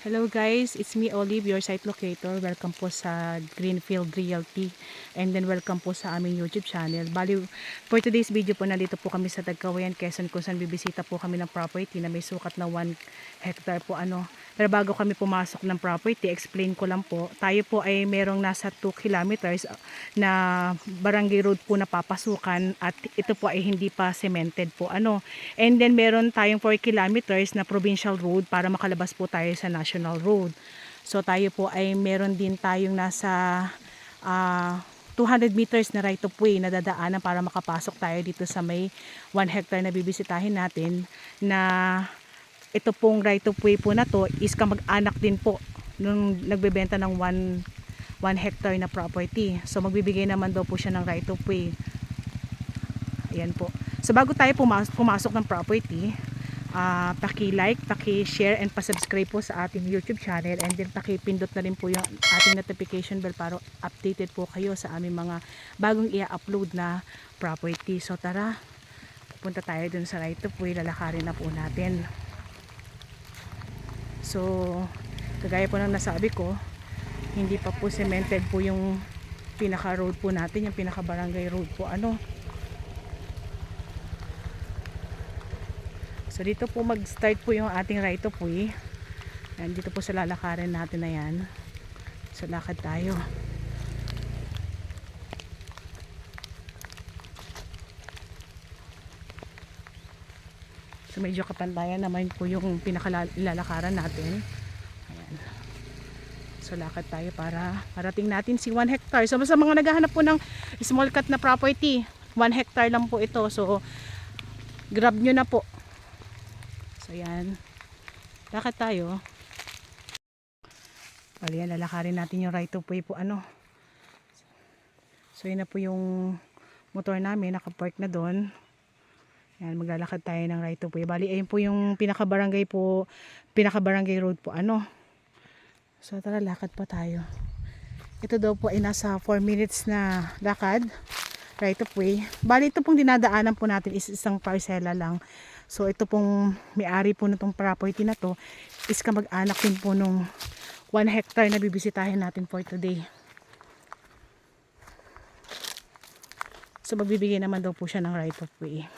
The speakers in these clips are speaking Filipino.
Hello guys, it's me Olive, your site locator. Welcome po sa Greenfield Realty and then welcome po sa aming YouTube channel. Bali, for today's video po, nandito po kami sa Tagkawayan, Quezon kung saan bibisita po kami ng property na may sukat na 1 hectare po Pero bago kami pumasok ng property, explain ko lang po. Tayo po ay merong nasa 2 kilometers na barangay road po na papasukan at ito po ay hindi pa cemented po And then meron tayong 4 kilometers na provincial road para makalabas po tayo sa national road. So tayo po ay meron din tayong nasa 200 meters na right of way na dadaanan para makapasok tayo dito sa may 1 hectare na bibisitahin natin, na ito pong right of way po na to is kamag-anak din po nung nagbebenta ng 1 hectare na property. So magbibigay naman daw po siya ng right of way. Ayan po. So bago tayo pumasok ng property, paki-like, paki-share and pa-subscribe po sa ating YouTube channel, and then paki-pindot na rin po yung ating notification bell para updated po kayo sa aming mga bagong i-upload na property. So tara, punta tayo dun sa right of way, lalakarin na po natin. So kagaya po ng nasabi ko, hindi pa po cemented po yung pinaka road po natin, yung pinaka barangay road po So dito po mag-start po yung ating right of way. Ayan, dito po sa lalakarin natin na yan. So lakad tayo. So medyo kapantayan naman po yung pinakalalakaran natin. Ayan. So lakad tayo para parating natin si 1 hectare. So sa mga naghahanap po ng small cut na property, 1 hectare lang po ito. So grab nyo na po. So yan, lakad tayo. Bali yan, lalakarin natin yung right of way po So yun na po yung motor namin, nakapark na doon. Yan, maglalakad tayo ng right of way. Bali ayun po yung pinaka-barangay road po So tara, lakad pa tayo. Ito daw po ay nasa 4 minutes na lakad, right of way. Bali ito pong dinadaanan po natin is isang parsela lang. So ito pong may-ari po nitong property na to is kamag-anak din po nung 1 hectare na bibisitahin natin for today. So magbibigay naman daw po siya ng right of way.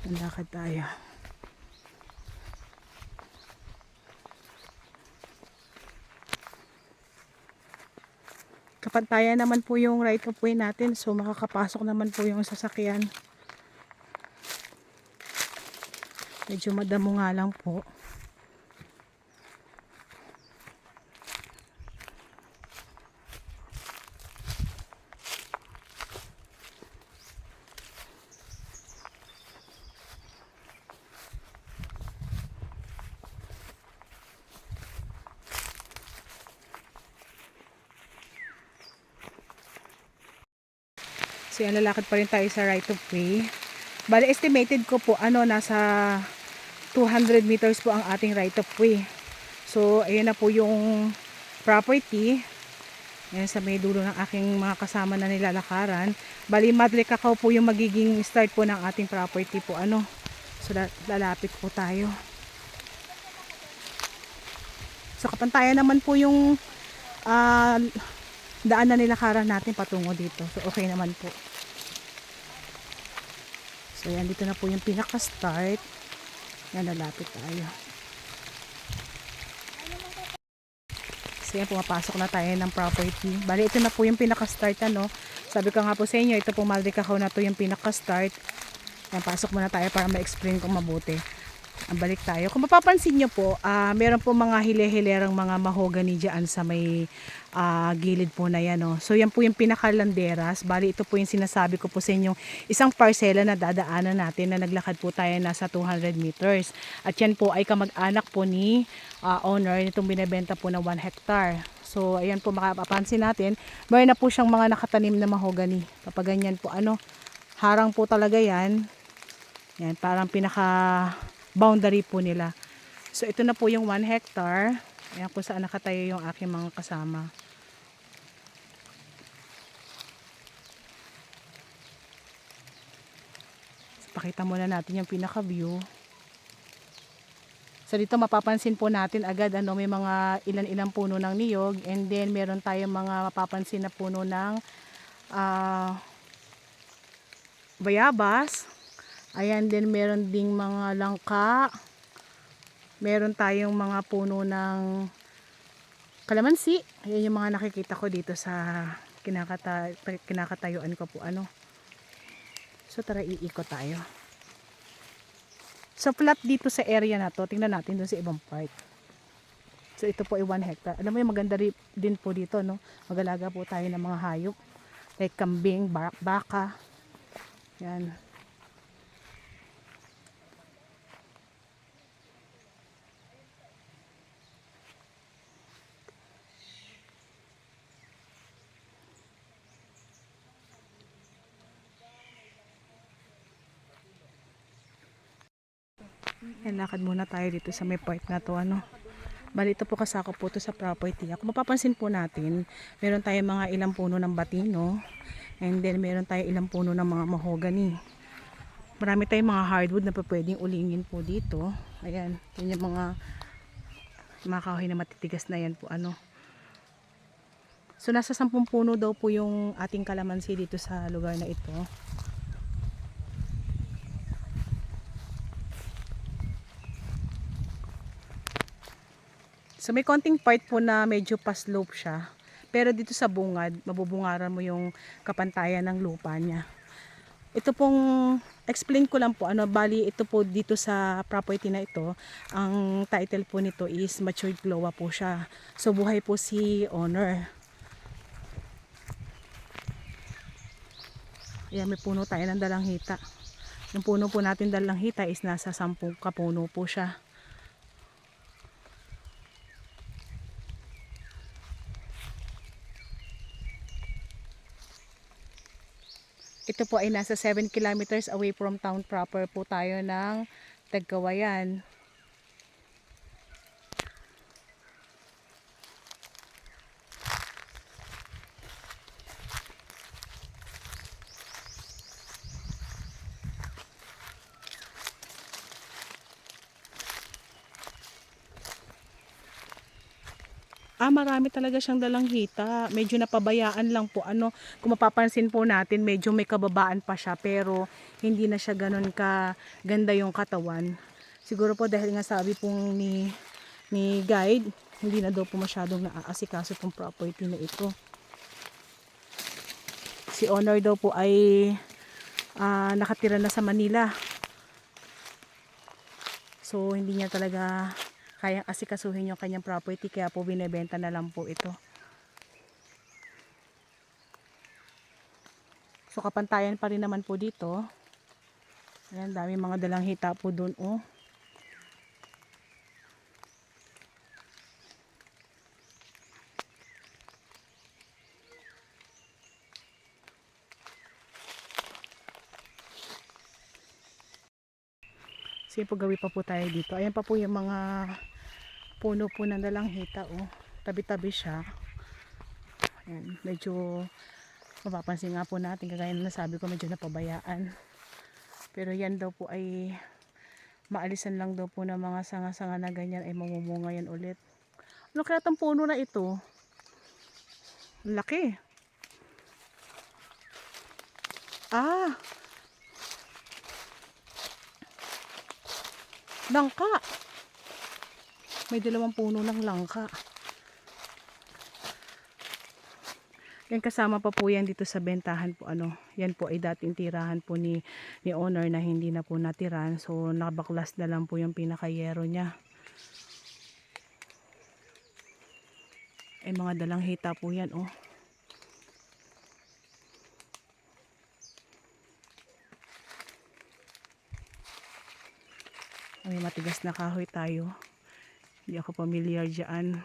Lakad tayo. Kapantayan naman po yung right of way natin, so makakapasok naman po yung sasakyan. Medyo madamo nga lang po. So yan, lalakad pa rin tayo sa right of way. Bali estimated ko po nasa 200 meters po ang ating right of way. So ayun na po yung property. Yan sa may dulo ng aking mga kasama na nilalakaran. Bali Madre Cacao po yung magiging start po ng ating property po So lalapit po tayo. So kapantayan naman po yung daan na nilakaran natin patungo dito. So okay naman po. So yan, dito na po yung pinaka-start. Yan, lalapit tayo. So yan, pumapasok na tayo ng property. Bali, ito na po yung pinaka-start Sabi ko nga po sa inyo, ito po Madre Cacao na to yung pinaka-start. Yan, pasok muna tayo para ma-explain kung mabuti. Balik tayo. Kung mapapansin nyo po, meron po mga hile-hilerang mga mahogany dyan sa may gilid po na yan. So yan po yung pinakalanderas. Bali ito po yung sinasabi ko po sa inyo, isang parsela na dadaanan natin na naglakad po tayo nasa 200 meters. At yan po ay kamag-anak po ni owner nitong binibenta po na 1 hectare. So ayan po, makapapansin natin, mayroon na po siyang mga nakatanim na mahogany. Kapag ganyan po harang po talaga yan. Yan, parang pinaka boundary po nila. So ito na po yung 1 hectare. Ayan kung saan nakatayo yung aking mga kasama. So, pakita muna natin yung pinaka view. So dito mapapansin po natin agad may mga ilan-ilang puno ng niyog, and then meron tayong mga mapapansin na puno ng bayabas. Ayan din, meron ding mga langka. Meron tayong mga puno ng kalamansi. Ayan yung mga nakikita ko dito sa kinakatayuan ko po So tara, iikot tayo. So flat dito sa area na to. Tingnan natin doon sa ibang part. So ito po ay 1 hectare. Alam mo yung maganda din po dito, no? Mag-alaga po tayo ng mga hayop. Like kambing, baka. Yan. Yan, lakad muna tayo dito sa may part na to, Bali, ito po kasako po to sa property. Kung mapapansin po natin, meron tayong mga ilang puno ng batino, and then meron tayong ilang puno ng mga mahogany. Marami tayong mga hardwood na pwedeng ulingin po dito. Ayan, yun yung mga kahoy na matitigas na yan po, So nasa 10 puno daw po yung ating kalamansi dito sa lugar na ito. So may konting part po na medyo pa-slope siya. Pero dito sa bungad, mabubungaran mo yung kapantayan ng lupa niya. Ito pong, explain ko lang po, bali ito po dito sa property na ito, ang title po nito is matured cloa po siya. So buhay po si owner. Ayan, may puno tayo ng dalanghita. Yung puno po natin dalanghita is nasa 10 kapuno po siya. Ito po ay nasa 7 kilometers away from town proper po tayo ng Tagkawayan. Marami talaga siyang dalanghita. Medyo napabayaan lang po. Kung mapapansin po natin, medyo may kababaan pa siya, pero hindi na siya ganun ka ganda yung katawan. Siguro po dahil nga sabi pong ni guide, hindi na daw po masyadong naaasikaso itong property na ito. Si owner daw po ay nakatira na sa Manila. So hindi niya talaga kayang asikasuhin yung kanyang property, kaya po binebenta na lang po ito. So kapantayan pa rin naman po dito. Ayan, dami mga dalanghita po doon, Sige po, gawi pa po tayo dito. Ayan pa po yung mga puno po ng dalanghita, tabi-tabi siya. Ayan, medyo mapapansin nga po natin, kagaya na nasabi ko, medyo napabayaan. Pero yan daw po ay maalisan lang daw po ng mga sanga-sanga na ganyan, ay mamumunga yan ulit. Ano kaya itong puno na ito? Laki. Langka. May 2 puno ng langka. Yan, kasama pa po yan dito sa bentahan po. Yan po ay dating tirahan po ni owner na hindi na po natiran. So nakabaklas na lang po yung pinakayero niya. Ay, mga dalanghita po yan, May matigas na kahoy tayo. Hindi ako familiar dyan.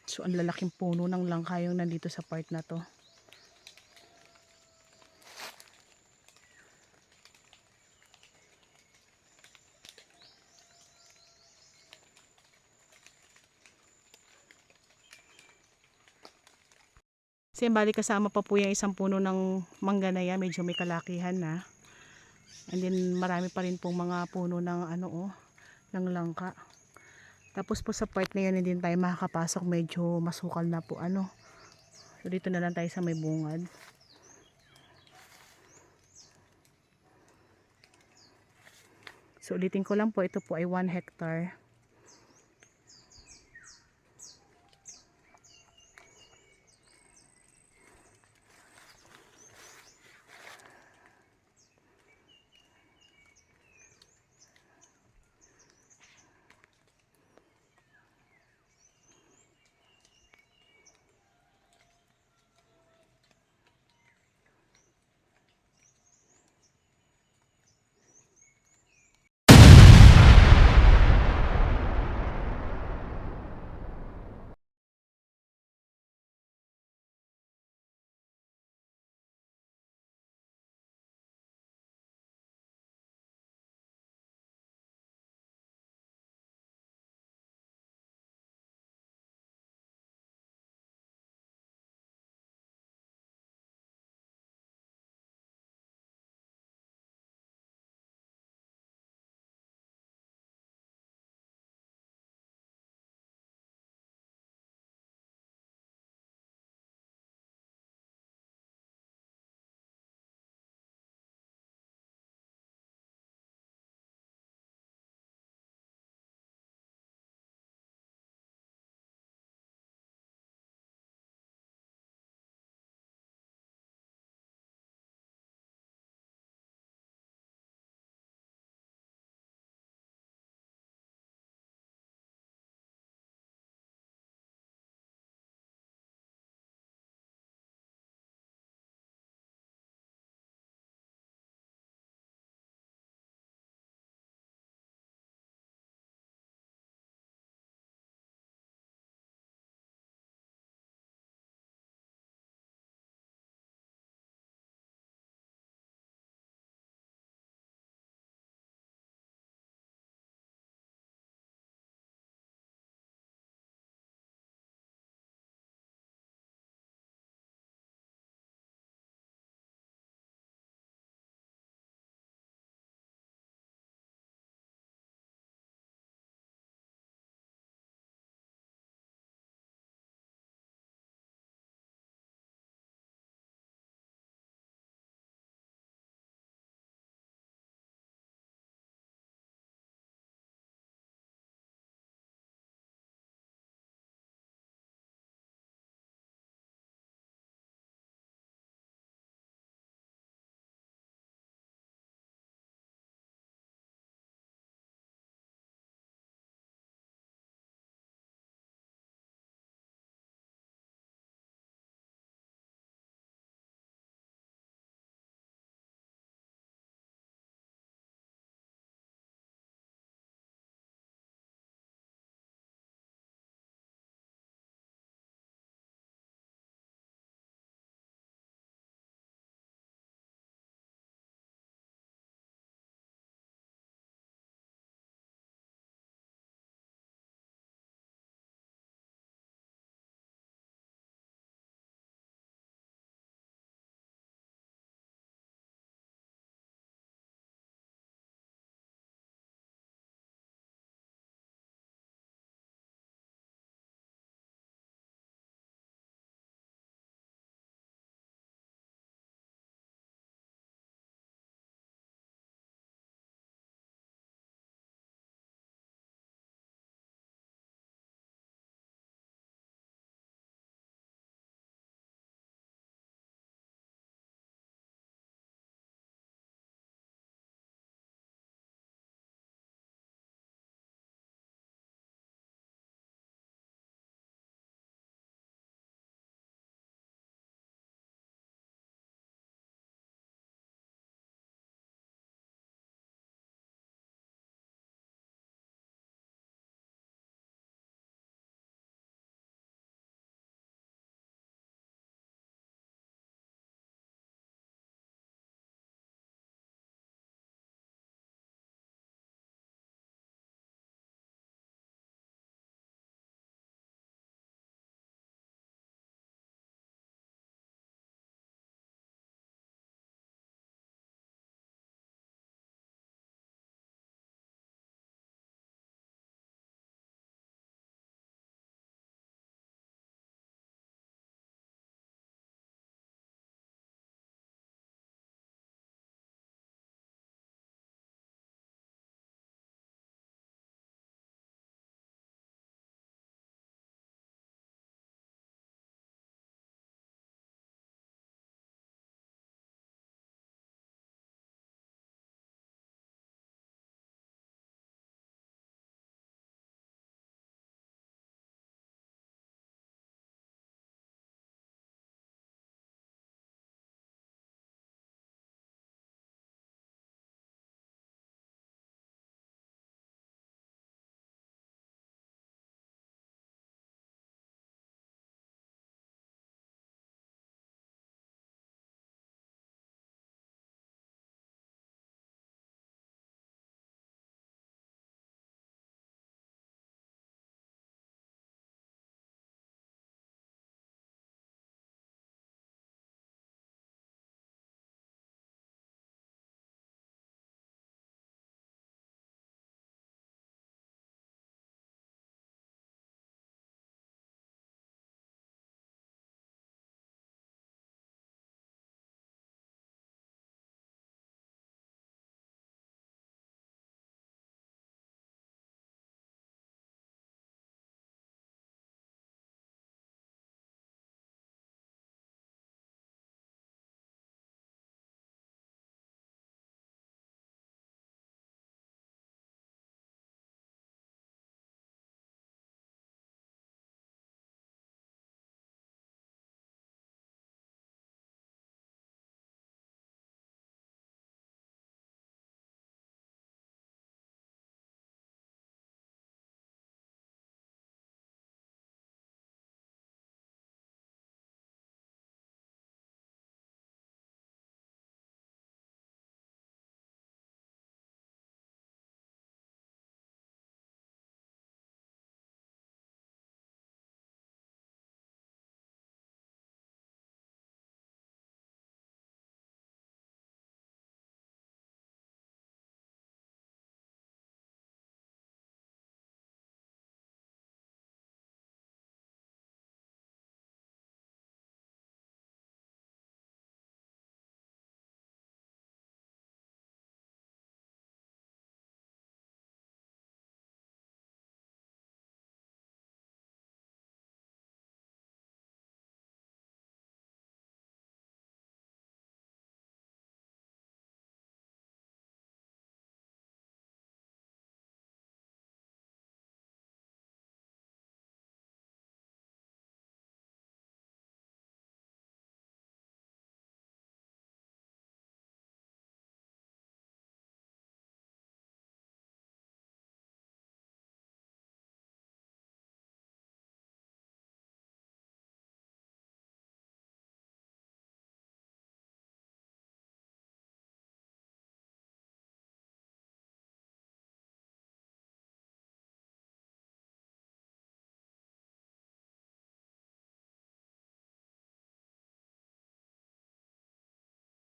So ang lalaking puno ng langka yung nandito sa part na to. Kasi bali kasama pa po yung isang puno ng mangga na yan, medyo may kalakihan na. And then marami pa rin pong mga puno ng ano ng langka. Tapos po sa part na yun hindi tayo makakapasok, medyo masukal na po ano. So dito na lang tayo sa may bungad. So ulitin ko lang po, ito po ay 1 hectare.